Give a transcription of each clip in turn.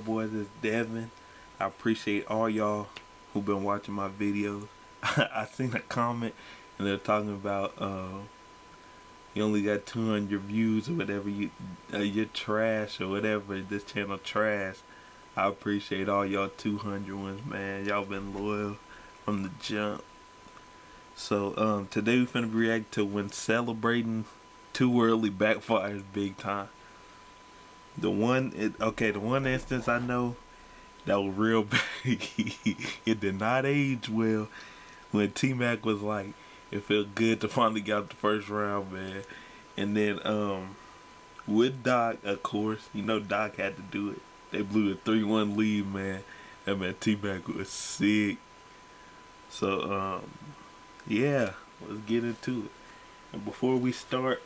boys, it's Devin. I appreciate all y'all who been watching my videos. I seen a comment and they're talking about you only got 200 views or whatever. You're trash or whatever. This channel trash. I appreciate all y'all 200 ones, man. Y'all been loyal from the jump. So today we finna react to when celebrating too early backfires big time. The one instance I know that was real bad. It did not age well. When T-Mac was like, it felt good to finally get out the first round, man. And then with Doc, of course, you know Doc had to do it. They blew a 3-1 lead, man. That man T-Mac was sick. So yeah, let's get into it. And before we start,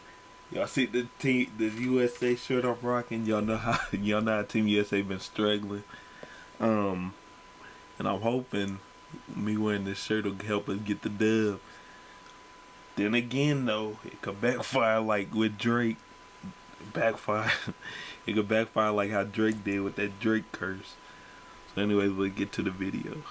y'all see the USA shirt I'm rocking. Y'all know how Team USA been struggling. And I'm hoping me wearing this shirt will help us get the dub. Then again though, it could backfire like with Drake. Backfire. It could backfire like how Drake did with that Drake curse. So anyways, we'll get to the video.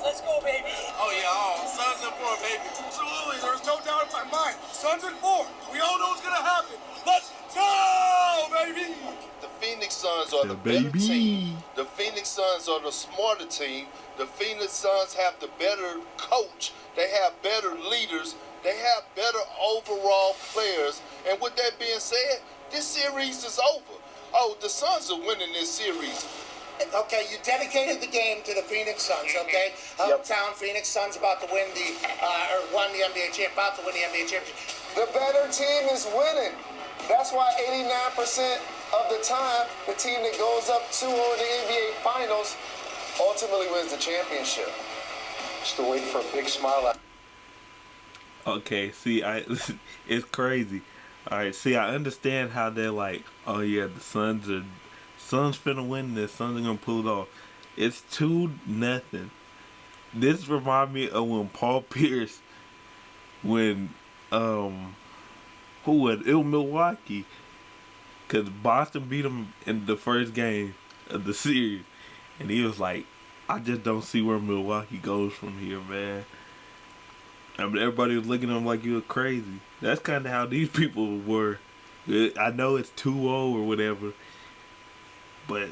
Let's go, baby. Oh, yeah, Suns in 4, baby. Absolutely, there's no doubt in my mind. Suns in 4. We all know what's going to happen. Let's go, baby. The Phoenix Suns are the better team. The Phoenix Suns are the smarter team. The Phoenix Suns have the better coach. They have better leaders. They have better overall players. And with that being said, this series is over. Oh, the Suns are winning this series. Okay, you dedicated the game to the Phoenix Suns, okay? Hometown Phoenix Suns about to win won the NBA championship, about to win the NBA championship. The better team is winning. That's why 89% of the time, the team that goes up 2-0 in the NBA Finals ultimately wins the championship. Still waiting for a big smile. Okay, see, it's crazy. All right, see, I understand how they're like, oh yeah, the Suns finna win this. Suns are gonna pull it off. It's 2-0. This remind me of when Paul Pierce, when it was Milwaukee, cause Boston beat him in the first game of the series, and he was like, I just don't see where Milwaukee goes from here, man. I mean, everybody was looking at him like you were crazy. That's kind of how these people were. I know it's 2-0 or whatever. But,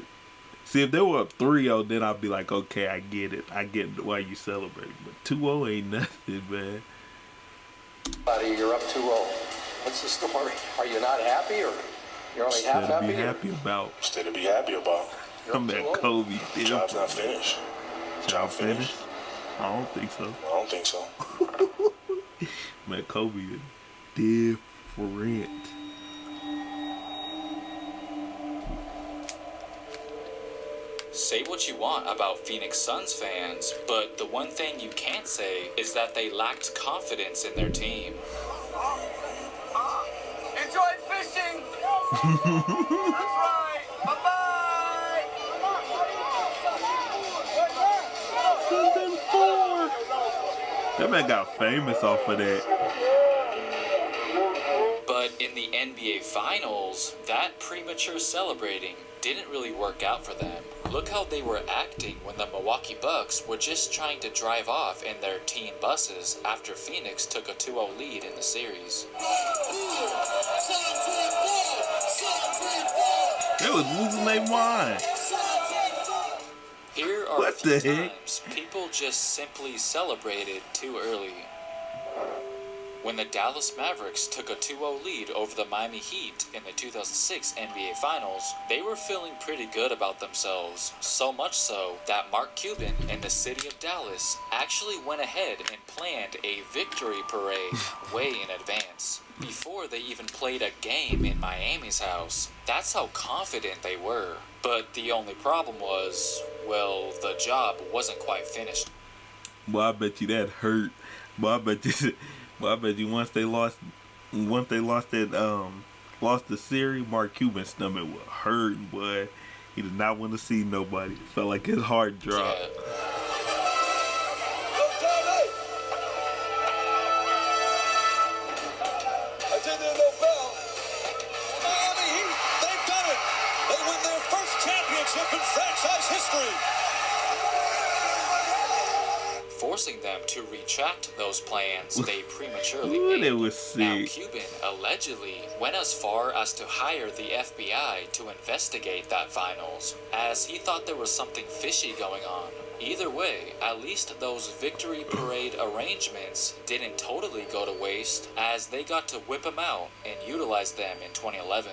see, if they were up 3-0, then I'd be like, okay, I get it. I get why you celebrate. But 2-0 ain't nothing, man. You're up 2-0. What's the story? Are you not happy, or you're only half happy? Be happy about. Still to be happy about. I'm at Kobe. Job's not finished. Job finished? I don't think so. I don't think so. Man, Kobe is different. Say what you want about Phoenix Suns fans, but the one thing you can't say is that they lacked confidence in their team. Enjoy fishing. That's right. Bye-bye. Season 4. That man got famous off of that. But in the NBA Finals, that premature celebrating didn't really work out for them. Look how they were acting when the Milwaukee Bucks were just trying to drive off in their team buses after Phoenix took a 2-0 lead in the series. They was losing their mind. Here are What a few the heck? times people just simply celebrated too early. When the Dallas Mavericks took a 2-0 lead over the Miami Heat in the 2006 NBA Finals, they were feeling pretty good about themselves. So much so that Mark Cuban in the city of Dallas actually went ahead and planned a victory parade way in advance, before they even played a game in Miami's house. That's how confident they were. But the only problem was, well, the job wasn't quite finished. Boy, I bet you that hurt. Boy, I bet you once they lost that lost the series, Mark Cuban's stomach was hurting, boy. He did not want to see nobody. It felt like his heart dropped. Yeah. in franchise history. Forcing them to retract those plans they prematurely Ooh, made. that was Now, sick. Cuban allegedly went as far as to hire the FBI to investigate that finals, as he thought there was something fishy going on. Either way, at least those victory parade arrangements didn't totally go to waste, as they got to whip them out and utilize them in 2011.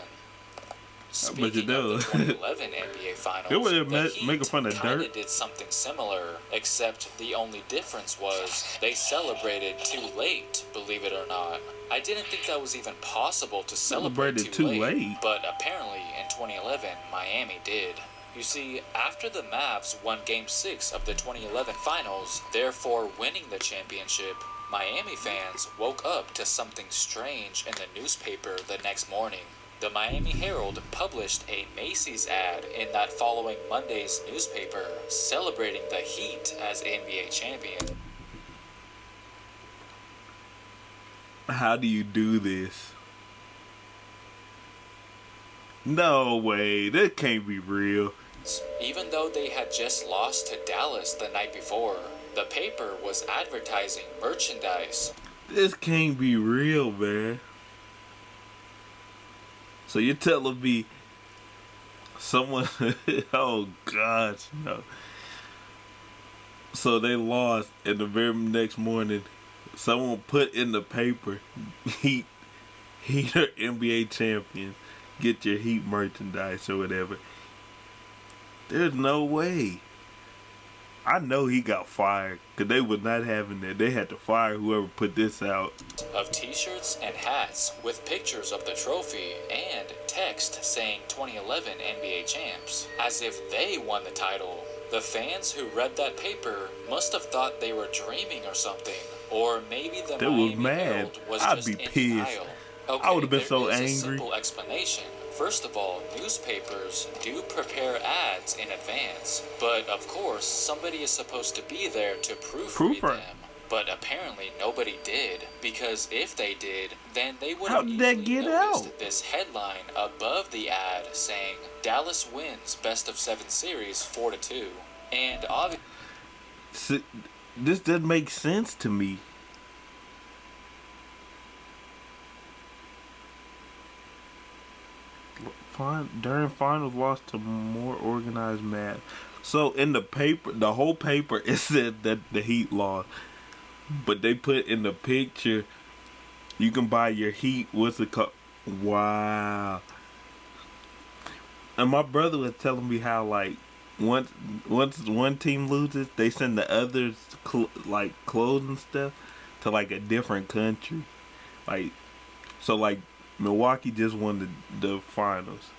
Speaking of the 2011 NBA Finals, It was the making Heat fun of kinda dirt. did something similar, except the only difference was they celebrated too late, believe it or not. I didn't think that was even possible to celebrate Celebrated too too late, late? but apparently in 2011, Miami did. You see, after the Mavs won Game 6 of the 2011 Finals, therefore winning the championship, Miami fans woke up to something strange in the newspaper the next morning. The Miami Herald published a Macy's ad in that following Monday's newspaper, celebrating the Heat as NBA champion. How do you do this? No way. That can't be real. Even though they had just lost to Dallas the night before, the paper was advertising merchandise. This can't be real, man. So you're telling me someone... oh, gosh, no. So they lost, and the very next morning, someone put in the paper, Heat are NBA champions. Get your Heat merchandise or whatever. There's no way. I know he got fired because they were not having that. They had to fire whoever put this out. Of t-shirts and hats with pictures of the trophy and text saying 2011 NBA champs, as if they won the title. The fans who read that paper must have thought they were dreaming or something, or maybe the They was Miami mad. Herald was I'd just be in pissed. denial. Okay, I would have been there so is a angry. simple explanation. First of all, newspapers do prepare ads in advance, but of course, somebody is supposed to be there to proofread Proofread. them. But apparently nobody did, because if they did, then they would How have did that easily get noticed out? this headline above the ad saying, Dallas wins best of 7 series 4-2. And obviously, This doesn't make sense to me. During finals, lost to more organized match. So in the paper, the whole paper, it said that the Heat lost, but they put in the picture, you can buy your Heat. What's it called? Wow. And my brother was telling me how like once one team loses, they send the others like clothes and stuff to like a different country. Like so, like Milwaukee just won the finals.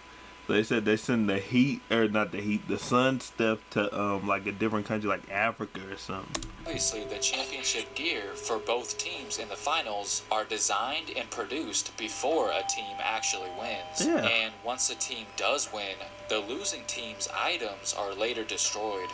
So they said they send the Heat, or not the Heat, the Sun stuff to like a different country, like Africa or something. obviously the championship gear for both teams in the finals are designed and produced before a team actually wins. Yeah. And once a team does win, the losing team's items are later destroyed.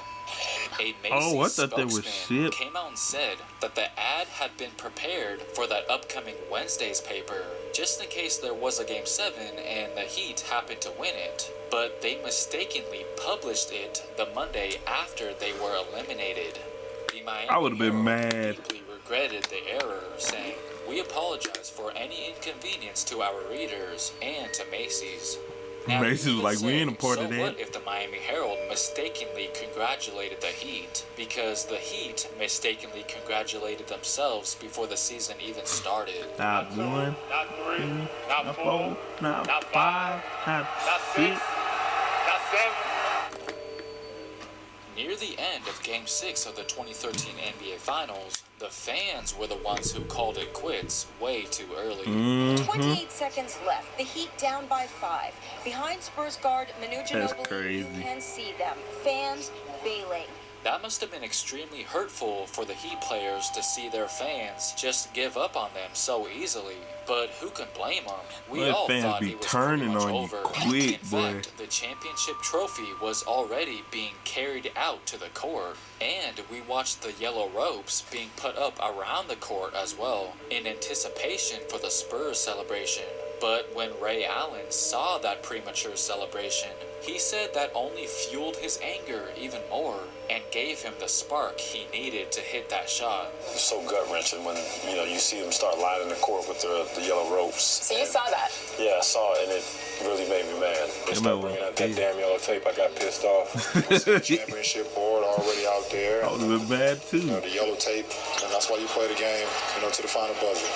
A Macy's I thought they were spokesman shit. came out and said that the ad had been prepared for that upcoming Wednesday's paper, just in case there was a Game 7 and the Heat happened to win it. But they mistakenly published it the Monday after they were eliminated. The Miami I would've been Herald mad. deeply regretted the error, saying, "We apologize for any inconvenience to our readers and to Macy's." Now, Macy's you was could like, "We say, ain't a part so of that." What if the Miami Herald mistakenly congratulated the Heat? Because the Heat mistakenly congratulated themselves before the season even started. Not one, Not three, not not four, not five, not not six. six, not seven. Near the end of Game 6 of the 2013 NBA Finals, the fans were the ones who called it quits way too early. 28 seconds left. The Heat down by 5. Behind Spurs guard Manu That's Ginobili, crazy. you can see them. Fans bailing. That must have been extremely hurtful for the Heat players to see their fans just give up on them so easily. But who can blame them? We Let all fans thought be it was turning pretty much on you over. quick, In boy. fact, the championship trophy was already being carried out to the court, and we watched the yellow ropes being put up around the court as well, in anticipation for the Spurs celebration. But when Ray Allen saw that premature celebration, he said that only fueled his anger even more and gave him the spark he needed to hit that shot. It's so gut-wrenching when, you see them start lining the court with the yellow ropes. So you saw that? Yeah, I saw it, and it really made me mad. They started bringing out that damn yellow tape. I got pissed off. I see the championship board already out there. I would have been mad too. The yellow tape, and that's why you play the game, to the final buzzer.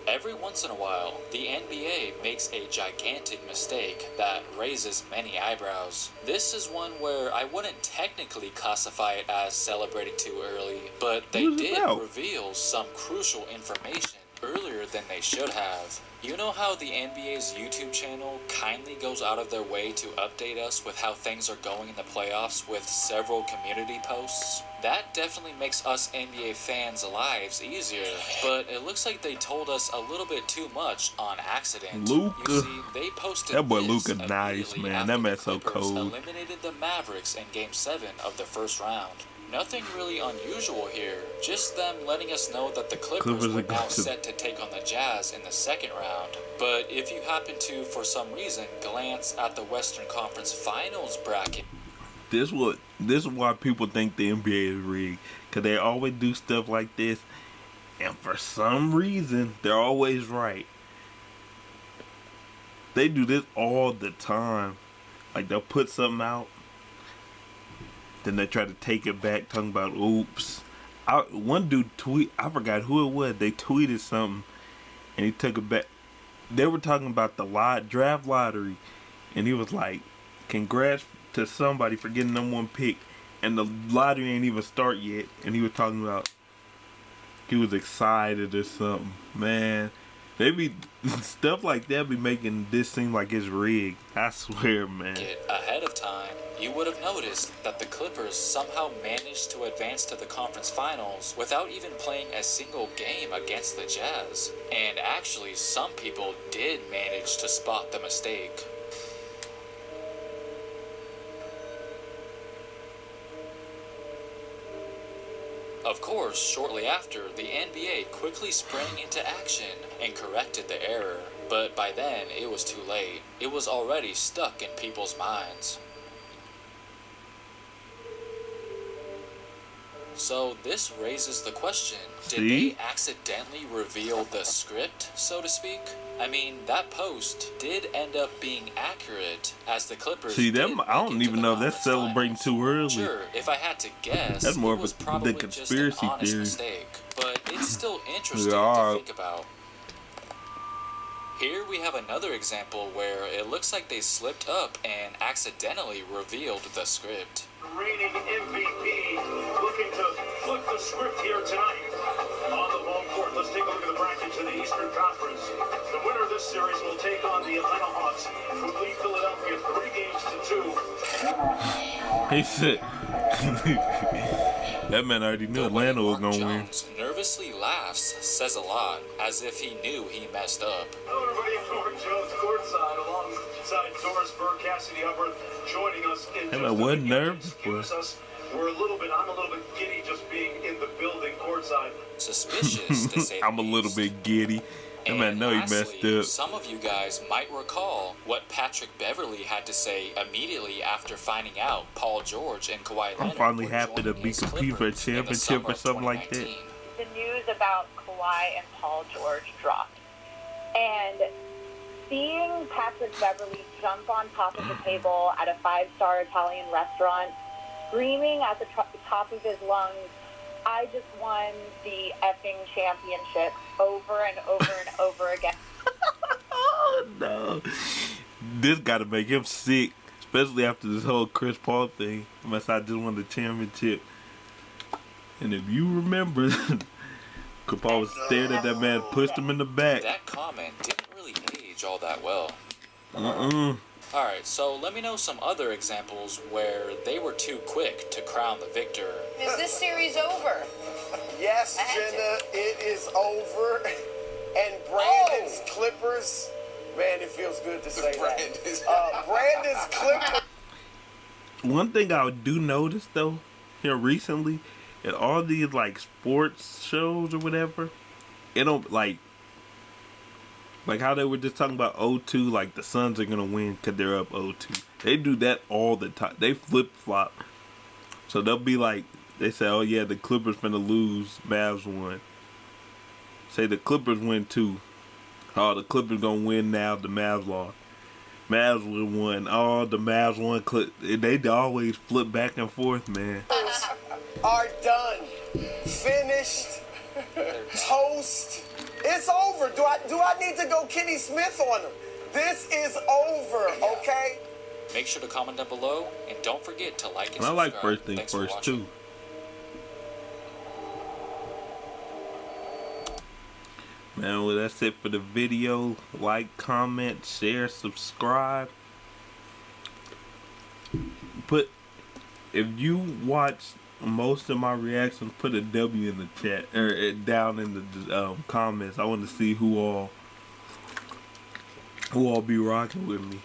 Every once in a while, the NBA makes a gigantic mistake that raises many eyebrows. This is one where I wouldn't technically classify it as celebrating too early, but they did reveal some crucial information earlier than they should have. You know how the NBA's YouTube channel kindly goes out of their way to update us with how things are going in the playoffs with several community posts? That definitely makes us NBA fans' lives easier, but it looks like they told us a little bit too much on accident. Luka. You see, they posted That boy this Luka nice, immediately man. after That the man's so Clippers cold. eliminated the Mavericks in Game 7 of the first round. Nothing really unusual here, just them letting us know that the Clippers were now set to take on the Jazz in the second round. But if you happen to, for some reason, glance at the Western Conference Finals bracket, This is why people think the NBA is rigged, because they always do stuff like this, and for some reason they're always right. They do this all the time. Like, they'll put something out, then they try to take it back, talking about oops. One dude I forgot who it was. They tweeted something, and he took it back. They were talking about the draft lottery, and he was like, "Congrats to somebody for getting #1 pick," and the lottery ain't even start yet. And he was talking about he was excited or something. Man, they be stuff like that be making this seem like it's rigged. I swear, man. ahead of time, you would have noticed that the Clippers somehow managed to advance to the conference finals without even playing a single game against the Jazz. And actually, some people did manage to spot the mistake. Of course, shortly after, the NBA quickly sprang into action and corrected the error, but by then it was too late. It was already stuck in people's minds. So this raises the question, did they accidentally reveal the script, so to speak? I mean, that post did end up being accurate, as the Clippers I don't even know if that's celebrating too early. Sure, if I had to guess, that's more it was of probably the just an conspiracy honest theory. mistake, but it's still interesting to think about. Here we have another example where it looks like they slipped up and accidentally revealed the script. Reigning MVP looking to flip the script here tonight on the home court. Let's take a look at the brackets in the Eastern Conference. The winner of this series will take on the Atlanta Hawks, who lead Philadelphia 3-2. He said that man already knew Atlanta was gonna win. Nervously laughs, says a lot, as if he knew he messed up. Hello everybody, I'm Mark Jones courtside alongside Doris Burke, Cassidy Hubbard, joining us in That man wasn't nervous, boy. I'm a little bit giddy just being in the building courtside. Suspicious, to say the I'm a little bit giddy. That man know he messed up. Some of you guys might recall what Patrick Beverley had to say immediately after finding out Paul George and Kawhi Leonard I'm finally were happy to joining be his competing for a Clippers in the championship summer or something like that. 2019. The news about Kawhi and Paul George dropped. And seeing Patrick Beverley jump on top of the table at a 5-star Italian restaurant, screaming at the top of his lungs, "I just won the effing championship," over and over and over again. Oh no. This gotta make him sick. Especially after this whole Chris Paul thing. Unless I just won the championship. And if you remember, Chris Paul was staring at that man, pushed him in the back. That comment didn't really age all that well. Alright, so let me know some other examples where they were too quick to crown the victor. Is this series over? Yes, Jenna, it is over. And Brandon's Clippers, man, it feels good to say that. Brandon's Clippers. One thing I do notice though, here recently, in all these like sports shows or whatever, it don't like how they were just talking about 0-2, like the Suns are gonna win because they're up 0-2. They do that all the time. They flip flop. So they'll be like, they say, oh yeah, the Clippers finna lose, Mavs won. Say the Clippers win 2. Oh, the Clippers gonna win now, the Mavs lost. Mavs would won. Oh, the Mavs won. They always flip back and forth, man. Are done. Finished. Toast. It's over. Do I need to go Kenny Smith on them? This is over, okay? Make sure to comment down below, and don't forget to like and subscribe. I like first thing Thanks first too. Man, well, that's it for the video. Like, comment, share, subscribe. If you watch most of my reactions, put a W in the chat or down in the comments. I want to see who all be rocking with me.